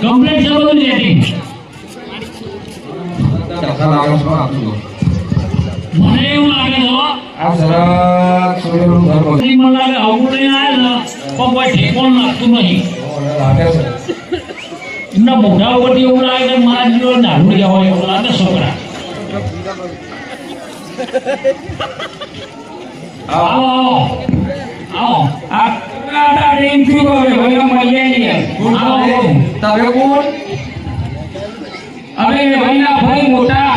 Complete છે બધું setting. મને એવું લાગે છે આ સરસ સોયનું ઘર બન્યું. મને લાગે આવું લઈને આવ્યા છે પણ કોઈ ઠેકોણ લાગતું નહીં. લાગે છે એમના મોઢા ઉપરથી એવું લાગે કે મારા જેવો દારૂડિયા હોય એવું લાગે છોકરા. આવો આવો આ કાડા રેન થી હવે ભલા મળ્યા નહીં. આવો. તમે કોણ? અરે ભાઈના ભાઈ મોટા.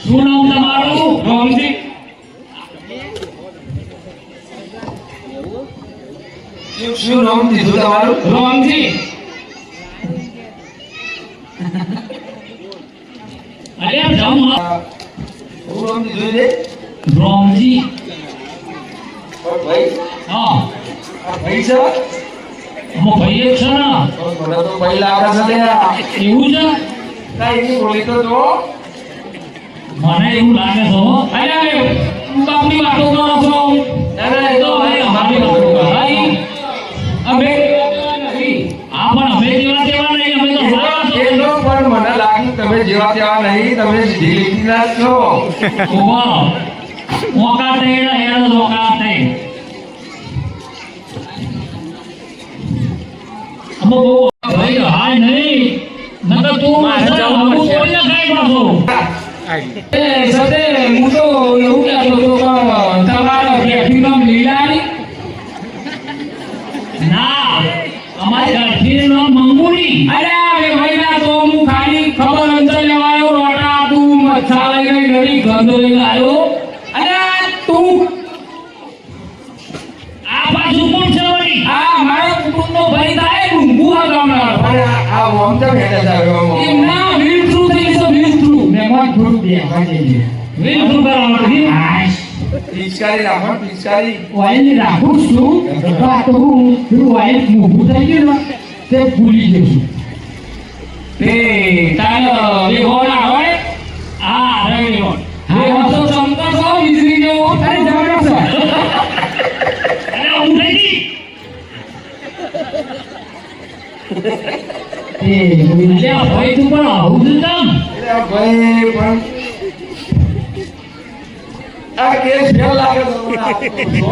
શું નામ તમારું? રોમજી. શું નામ દીધું તમારું? રોમજી. અરે જાઉં શું નામ દીધું છે? રોમજી. ભાઈ હા આ ભાઈ છે? અમે ભાઈ જ છે ને. મને તો ભાઈ લાગે છે લ્યા. એવું છે? કાંઈ બોલી તો જો. મને એવું લાગે છે હો. અરે બાપની વાતો કરો છો. અરે એ તો ભાઈ અમારી વાતો કરો. ભાઈ અમે આ પણ અમે જેવા તેવા નહીં. અમે તો સારા એ તો પણ મને લાગ્યું તમે જેવા તેવા નહીં, તમે ઢીલીના જ છો. વાહ ઓકાતે એડા ઓકાતે. અમો બહુ ભાઈ હાય નહીં. નકર તું મારા હું બોલને ખાઈ પાછો. એ સદે હું તો એવું કહેતો હતો કે તમારો બેઠી નામ લીલાની. ના અમારી ઘરથી નો મંગુડી. અરે એ ભાઈના તો હું ખાલી ખબર અંતર લેવાયો રોટા તું મચ્છા લઈને ગઈ ગંદો લઈને આવ્યો. અરે તું આ બાજુ કોણ છે વળી? આ મારા કુટુંબનો ભાઈ થાય ડુંગુ આ ગામના. અરે આ ઓમ તો બેઠા છે એમ ના વીર થ્રુ થઈ છે વીર થ્રુ મહેમાન થોડું બે ભાઈ વેલ શું કરવાનું? પિચકારી રાખો પિચકારી. ઓઇલ રાખું છું આ તો હું પેલું ઓઇલ મોઢું થઈ ગયું ને તે ભૂલી જઈશું. તે તાર એ હોના હોય હા રવિ રોડ. એ હસો ચમકો છો વીજળી જેવો અરે જબરદસ્ત છે. અરે હું થઈ ગઈ. એ અલ્યા ભાઈ તું પણ આવું જ તમ. અરે ભાઈ પણ આ કેસ ફેલ લાગે તો મને આપો છો.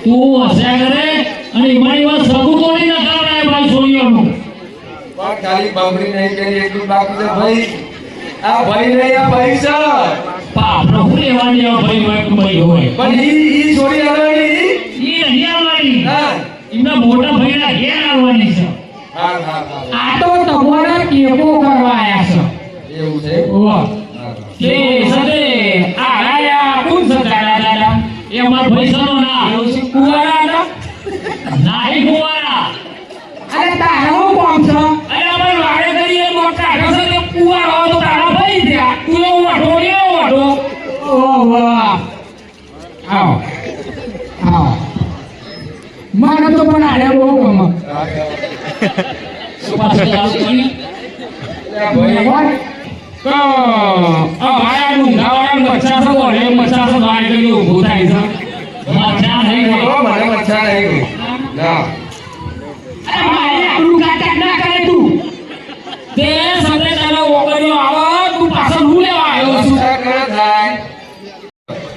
તું હસ્યા કરે અને એમાંની વાત સગું તોડી ના કરાય ભાઈ છોડીઓનું. પણ ખાલી બાબરી નહીં કરી એટલું બાકી છે ભાઈ. આ ભાઈ નહીં આ ભાઈ છે. પાપડો હું લેવાની આ ભાઈ હોય કે ભાઈ હોય. પણ ઈ છોડી આવવાની. એ નહીં આવવાની. હા એમના મોટા ભાઈના ઘેર આવવાની છે. હા હા હા આ તો તમારા કેપો કરવા આયા છે. એવું છે. વાહ. હા. એ સદે આ રાયા કોણ સદાડા દાદા? એ અમારા ભાઈ સનો ના. કુવારા હતા? નાહી કુવારા. અરે તારો કોણ છે? અરે અમે વાડે કરીએ મોટા રસે તે કુવારો તો તારા ભાઈ થયા. તું એવો વાઢો એવો વાઢો. ઓહ વાહ. આવો આવો મને તો પણ આરે બહુ ગમે. શું પાછળ ચાલુ કરી? અરે ભાઈ તો આ માયાનું ગાવાનું મચ્છા તો રે મચ્છા તો ગાય કરી ઊભું થાય છે. મચ્છા નહીં ઓ, મને મચ્છા નહીં ગઈ. ના અરે મારે આપણું કાટક ના કરે તું. તે સદે તારો ઓગળ્યો આવો તું પાછળ હું લેવા આવ્યો છું. મચ્છા કરે થાય.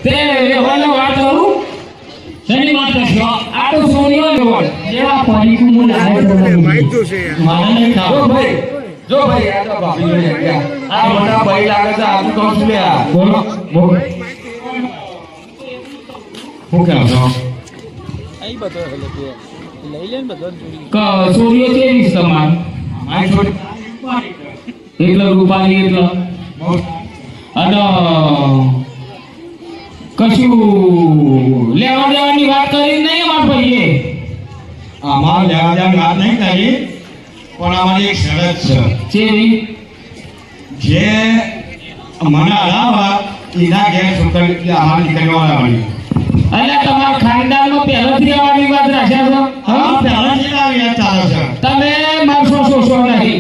તે લેવાનો વાત કરું. શેની વાત કરશો? આ તો સોનિયો લેવો. એવા પરીકું હું લાવે તો મારે નહીં જો ખાવું. ભાઈ જો ભાઈ આ તો ભાભી જોડે ગયા. આ મોટા ભાઈ લાગે છે આજુ કહું છું લે આ. બોલો બોલો. હું કહો છો? સોનિયો કેવી છે તમારે? મારી છોડી એટલો રૂપાલી એટલો અને કશું લેવા દેવાની વાત કરી નહીં અમાર ભાઈએ. અમારે લેવા દેવાની વાત નહીં કરી પણ અમારી એક શરત છે ચેવી? જે મને હરાવા એના ઘેર છોકરી અમારી દીકરીઓ લાવવાની. એટલે તમારા ખાનદાનમાં પહેલેથી આવા વિવાદ રાખ્યા છો? હા પહેલાથી આ વાત ચાલે છે. તમે મારશો શોષો નહીં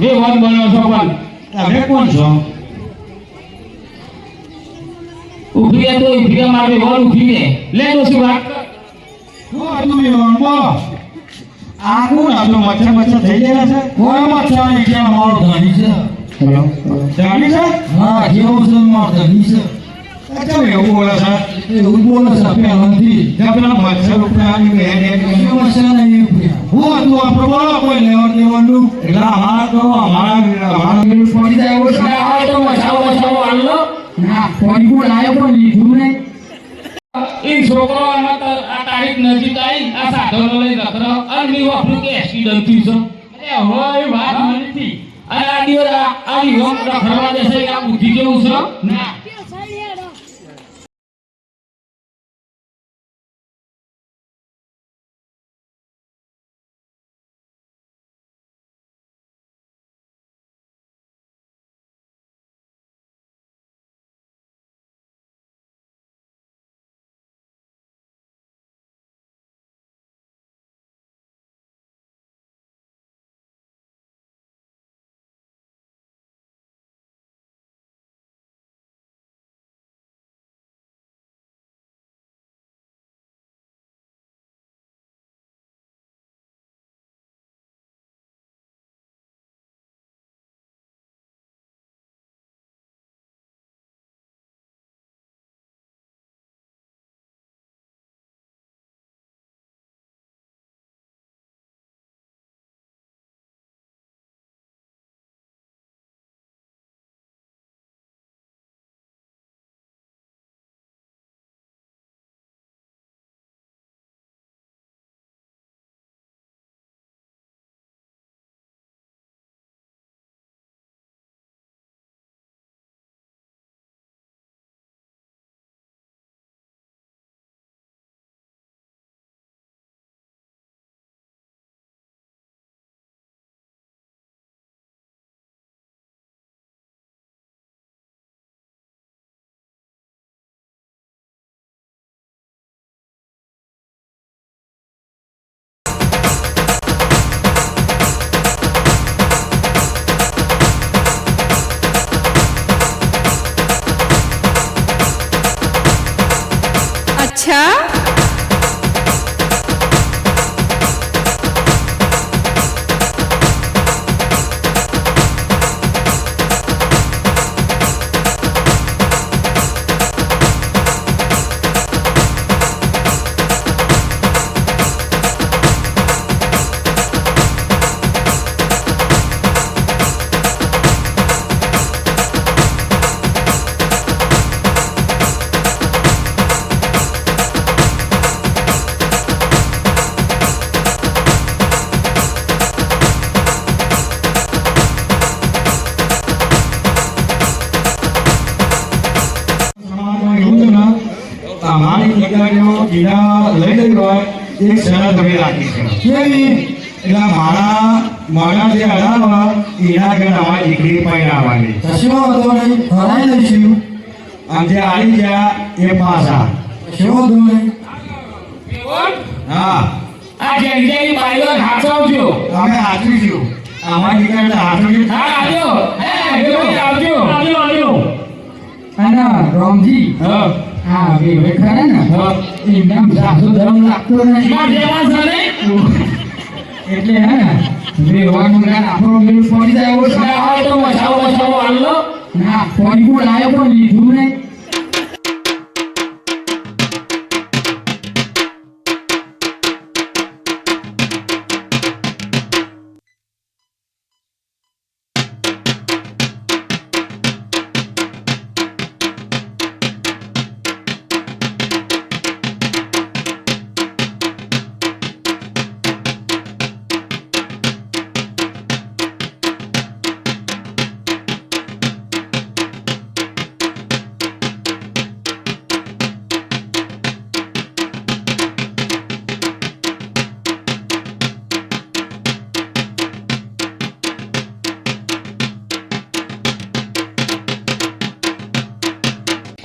વિવાદ બનો છો પણ તમે કોણ છો? ઉભી તો ઉભી મારે વિવાદ ઉભી ને લે ડોસી વાત. શું હતું વિવાહ? બોલો. આ કોણ આટલો મચ્છર થઈ ગયા છે? કોઈ મચ્છર નહીં કે મારો ધણી છે જાણી છે? હા જેવો છે મારો ધણી છે કેમ એવું બોલે છે? એવું બોલે છે પહેલાથી જ્યાં પેલા મચ્છર ઉપર આવી ગયા ને એ મચ્છર નહીં ઉપડ્યા. હું હતું આપણે બોલો કોઈ લેવા દેવાનું એટલે અમારા પેલું પડી જાય એવો છે. આ તો મસાવો આલો ના પડી કોઈ લાયો પણ લીધું નહીં. એ છોકરો આમાં તો આ તારીખ નજીક આવી આ સાધનો લઈ રખડો અને મેં વાપર્યું કે એક્સિડન્ટ થયું છે એ હોય વાત નથી અને આ દિવસ આ યુવક રખડવા દેશે આ બુદ્ધિ કેવું છે ના अच्छा અમારી દીકરીઓ જીરા લઈ રહી હોય એક શરત અમે રાખી છે કેવી એટલે મારા જે અઢાર એના આગળ અમારી દીકરી પહેરાવાની કશો વાંધો નહીં હરાઈ લઈશું. અને જે આવી ગયા એ પાછા કશો વાંધો નહીં. હા આ જગ્યાની બાઈઓ હાચવજો અમે હાથવીશું અમારી દીકરીને હાથવી હા આવજો આવજો આવજો અને રામજી હા હા બે ખરા ને એમના સાસુ ધર્મ લાગતો નહીં માર જેવા છે ને એટલે હે ને વેવાનું ગાન આપણો મેળ પડી જાય એવો છે. આ તો મસાવો આલો ના પડી કોઈ લાયો પણ લીધું નહીં.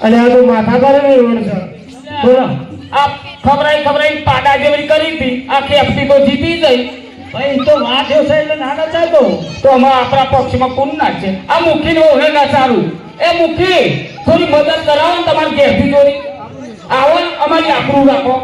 અને આ તો માથા કરે ને રોડ છે બોલો આ ખબરાઈ પાડા જેવી કરી હતી આ કેફસી તો જીતી ગઈ ભાઈ તો વાત છે એટલે નાનો ચાલતો તો અમારા આપણા પક્ષમાં કોણ ના છે આ મુખીને ઓહે ના સારું એ મુખી થોડી મદદ કરાવો ને તમારી કેફસી જોડી આવો ને અમારી આબરૂ રાખો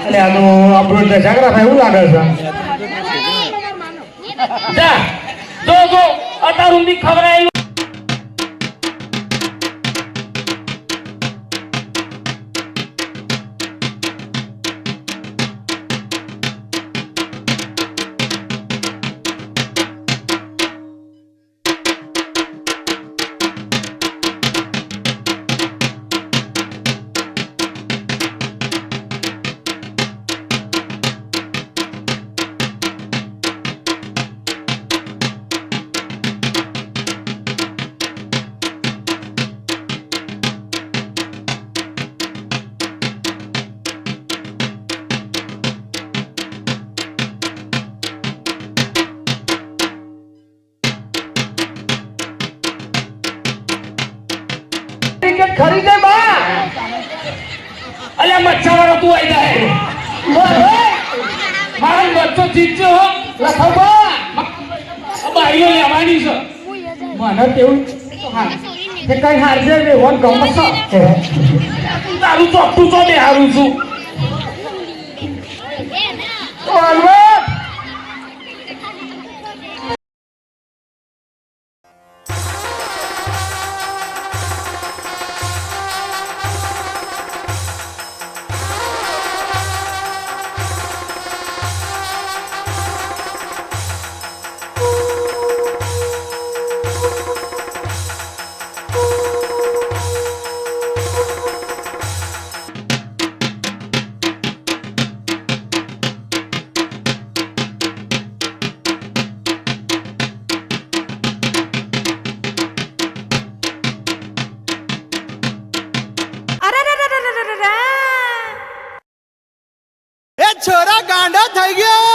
એટલે આનો આપણો ઝઘડા થાય એવું લાગે છે જા જો અત્યાર સુધી ખબર આવી ટિકિટ ખરીદે બા અલ્યા મચ્છાવાળો તું આવી જાય મારો બચ્ચો જીતજો હો લખો બા બાઈઓ લેવાની છે મને તેવું તે કઈ હારજે ને વન ગમસ તારું ચોખ્ઠું તો બેહારું છું ઓલવા છોરા ગાંડા થઈ ગયો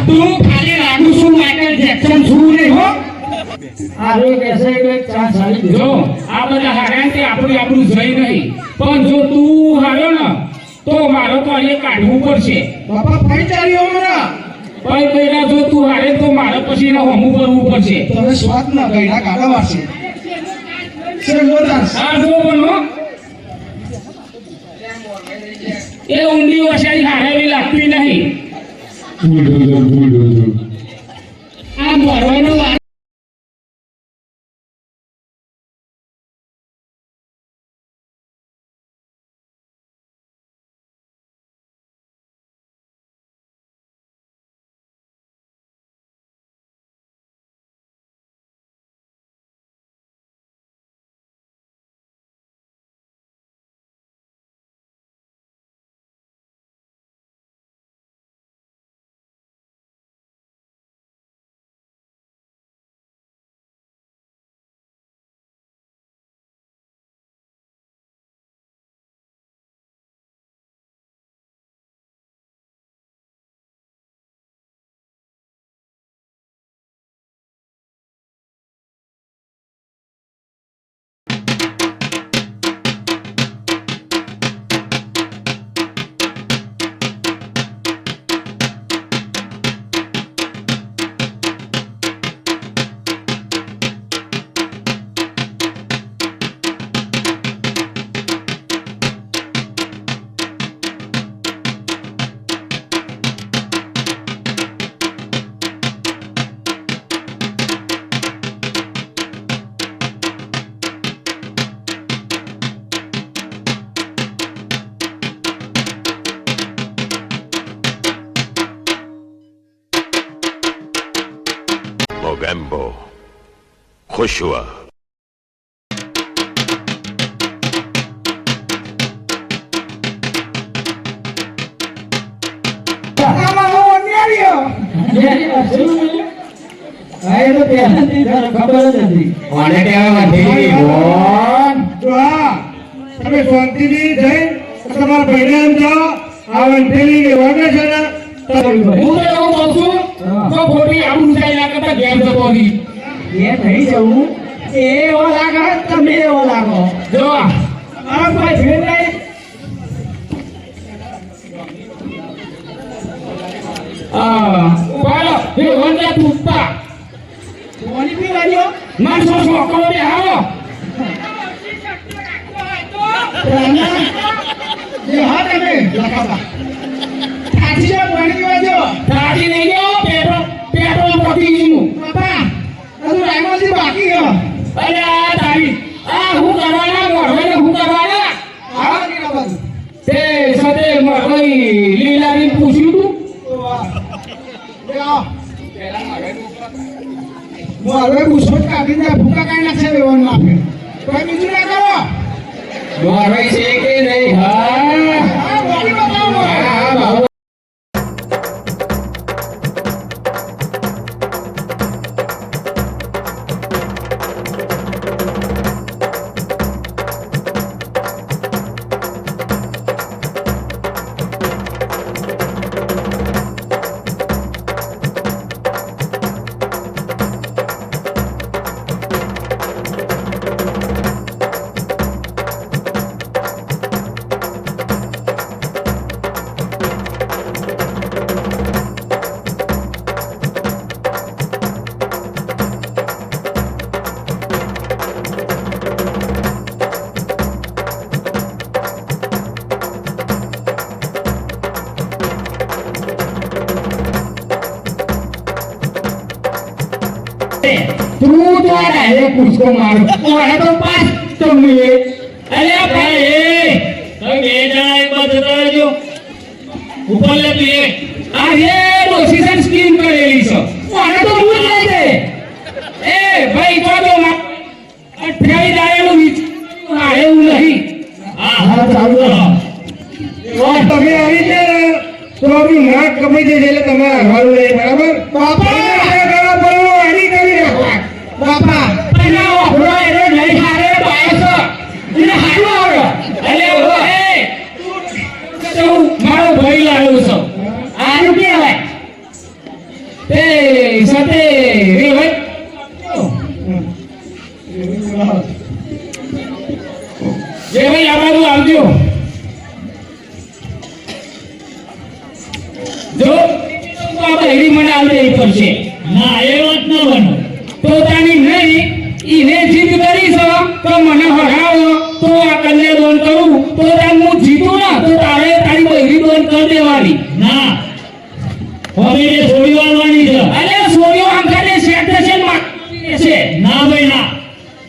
તું ખાલી લાડુ શું માઇકલ જેક્સન શું રે હો આરે કેસે કે ચાન્સ આલી દીધો આ બધા હાર્યા તે આપણું જઈ નહીં પણ જો તું હાર્યો ને તો મારો તો અહીંયા કાઢવું પડશે બાપા ફાઈ ચાલ્યો હમણાં પણ કઈરા જો તું હારે તો મારે પછી એને હમું કરવું પડશે તમે સ્વાદ ના ગયડા કાઢા વાશે ચંગોદાસ આ જો બનો એ ઊંડી વસાઈ હારેલી લાગતી નહીં આ મરવાનો रेनबो खुश हुआ। આમાં હું અન્યાર્યો. હા, એ તો પહેલાથી તને ખબર જ હતી. કોને કહેવાય ઢીલી બોન? તો હા તમે શાંતિથી જઈ તમારા ભાઈને એમ જાઓ આ વંઠેલી લેવાને છે ને હું તો એવું કહું છું તો ખોટી આબરૂ જાય ના કરતા ઘેર જતો રહી. એ નહીં જવું. એવો લાગે તમે એવો લાગો. જો આ કોઈ ભેદ નહીં. બોલો એ વંજા તૂટતા કોની પી વાળ્યો? માણસો છોકરો બે આવો. જે હા તમે લખાતા સાચી છે પાણી પીવા જો થાળી લઈ ગયો પેટ્રોલ પતી ગયું. બાપા હજુ રાયમાંથી બાકી ગયો અરે આ તારી આ હું કરવાના મોરવાને હું કરવાના આવા કે બાબા તે સાથે મોરવાઈ લીલાની પૂછ્યું તું હું હવે પુષ્પત કાઢીને ભૂકા કાઢી નાખશે લેવાનું આપે કોઈ બીજું ના કરો મોરવાઈ છે કે નહીં? હા આ બોડી બતાવો હા બાબુ તું તો ડાયરેક્ટ પૂછકો મારો ઓને તો પાસ તમે અરે ભાઈ તમે બે જણા એક બાજુ જતા રહેજો. ઉપર લે તું એક. આ જે ડોસીસન સ્કીમ કરેલી છે ઓને તો ભૂલ જાય છે. એ ભાઈ તો તો અઠાઈ દાયેલું વિચાર એવું નહીં. હા હા ચાલુ બોલો. તમે આવી છે ને તો આપણી નાક કપાઈ જશે એટલે તમારે હરવાનું નહીં બરાબર બાપા અડી કરી રાખવા બાપા પેલા ઓફરો એનો નહીં હારે પાસ એને હારું આવડે અરે ઓ એ તો મારો ભાઈ લાવ્યો છે આનું કહેવાય તે સાથે રે ભાઈ જે ભાઈ આ બાજુ આવજો જો આ બહેરી મને આવડે પડશે ના એ વાત ન બનો. પોતાની નહીં ઈને જીત કરી છે તો મને હરાવો તો આ કન્યાદાન કરું તો તાર હું જીતું ના તો તારે તારી બહેરી દાન કરી દેવાની. ના હવે એ છોડી વાળવાની છે. અરે સોયો અંકાને સેટેશન માં છે ના ભાઈ ના.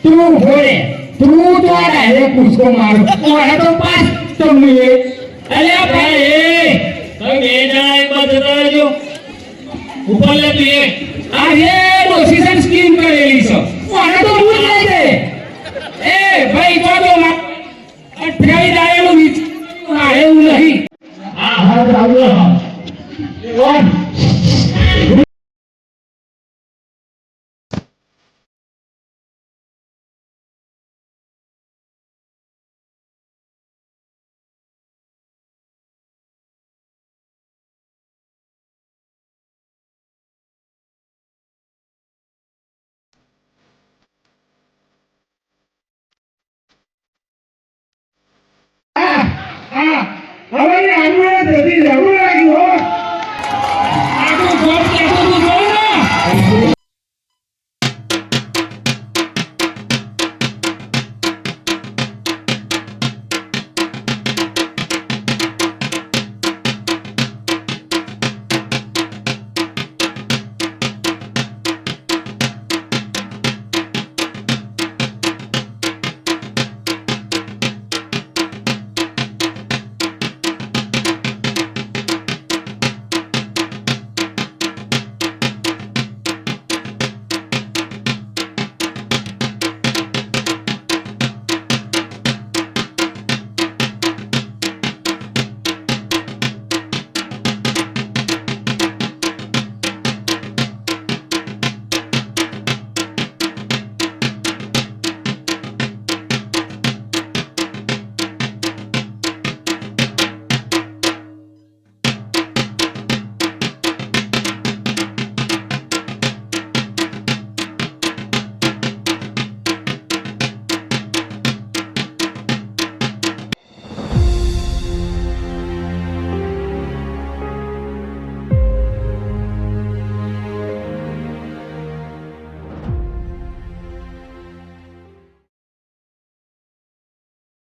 તું ભોળે તું તો આ ડાયરેક્ટ પૂછકો મારો ઓને તો પાસ તમે અરે ભાઈ તમે બે જણા એક બાજુ જતા રહેજો. ઉપર લે તું એક. આ જે ડોસીસન સ્કીમ કરેલી છે ઓને તો ભૂલ જાય છે. એ ભાઈ તો તો અઠાઈ દાયેલું વિચાર એવું નહીં. હા હા ચાલુ. હવે આનું જલ્દી જવું